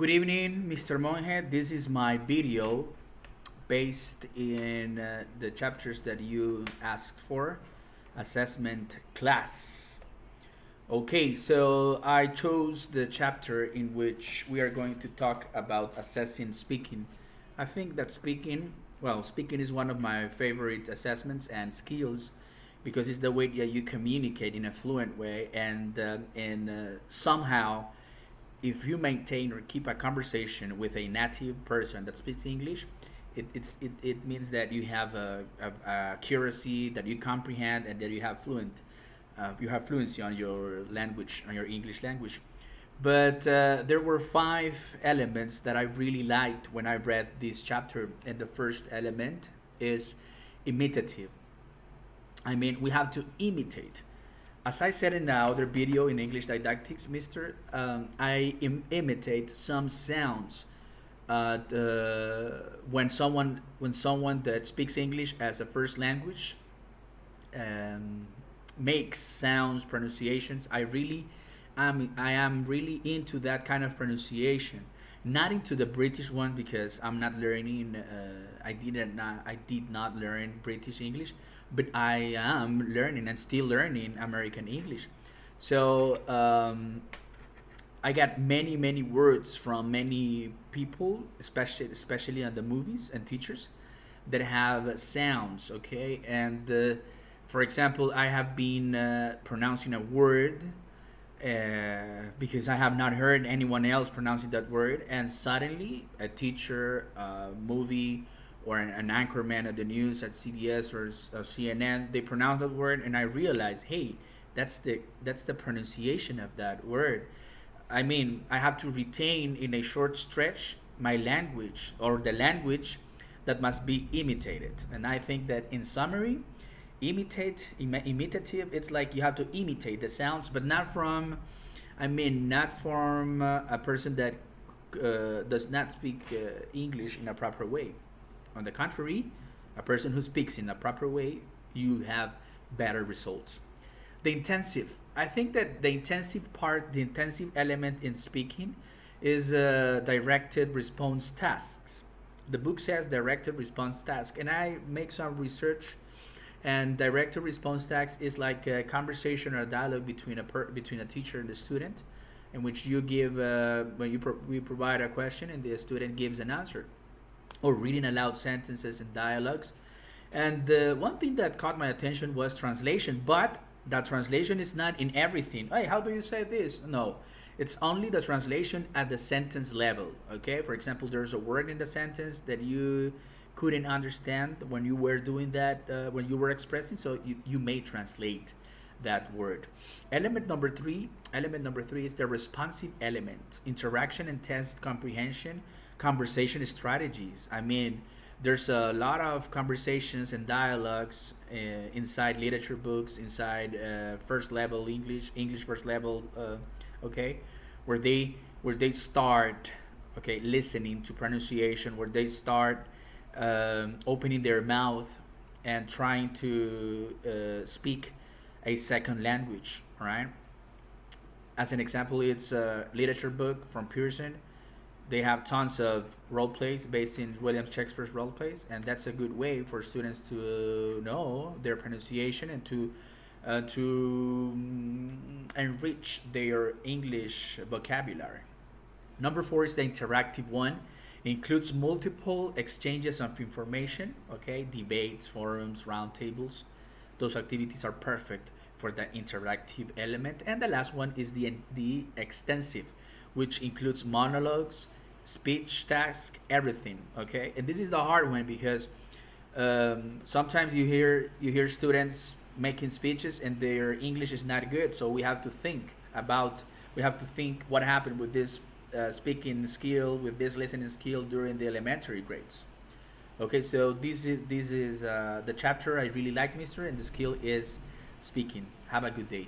Good evening, Mr. Monhead. This is my video based in the chapters that you asked for, assessment class. Okay, so I chose the chapter in which we are going to talk about assessing speaking. I think that speaking is one of my favorite assessments and skills because it's the way that you communicate in a fluent way and somehow if you maintain or keep a conversation with a native person that speaks English, it means that you have a accuracy, that you comprehend, and that you have fluency on your language, on your English language. But there were five elements that I really liked when I read this chapter, and the first element is imitative. I mean, we have to imitate. As I said in the other video in English didactics, Mister, I imitate some sounds when someone that speaks English as a first language makes sounds, pronunciations. I am really into that kind of pronunciation. Not into the British one because I'm not learning. I did not learn British English, but I am learning and still learning American English. So I got many words from many people, especially on the movies and teachers that have sounds. Okay, and for example, I have been pronouncing a word because I have not heard anyone else pronouncing that word, and suddenly a teacher, a movie, or an anchorman at the news at CBS or CNN, they pronounce that word, and I realize, hey, that's the pronunciation of that word. I mean, I have to retain in a short stretch my language or the language that must be imitated, and I think that in summary, imitative, it's like you have to imitate the sounds but not from a person that does not speak English in a proper way. On the contrary, a person who speaks in a proper way, you have better results. The intensive, I think that the intensive element in speaking is directed response tasks. The book says directed response task, and I make some research, and directed response task is like a conversation or a dialogue between a teacher and the student, in which you give we provide a question and the student gives an answer, or reading aloud sentences and dialogues. And one thing that caught my attention was translation, but that translation is not in everything. Hey, how do you say this? No, it's only the translation at the sentence level. Okay, for example, there's a word in the sentence that you couldn't understand when you were doing that, when you were expressing, so you may translate that word. Element number three is the responsive element, interaction and test comprehension, conversation strategies. I mean, there's a lot of conversations and dialogues inside literature books, inside first level English first level, okay, where they start, okay, listening to pronunciation, where they start opening their mouth and trying to speak a second language, right? As an example, it's a literature book from Pearson. They have tons of role plays based in William Shakespeare's role plays, and that's a good way for students to know their pronunciation and to enrich their English vocabulary. Number four is the interactive one. Includes multiple exchanges of information, okay, debates, forums, roundtables. Those activities are perfect for the interactive element. And the last one is the extensive, which includes monologues, speech tasks, everything. Okay, and this is the hard one because sometimes you hear students making speeches and their English is not good. So we have to think what happened with this speaking skill, with this listening skill during the elementary grades. Okay, so this is the chapter I really like, Mister, and the skill is speaking. Have a good day.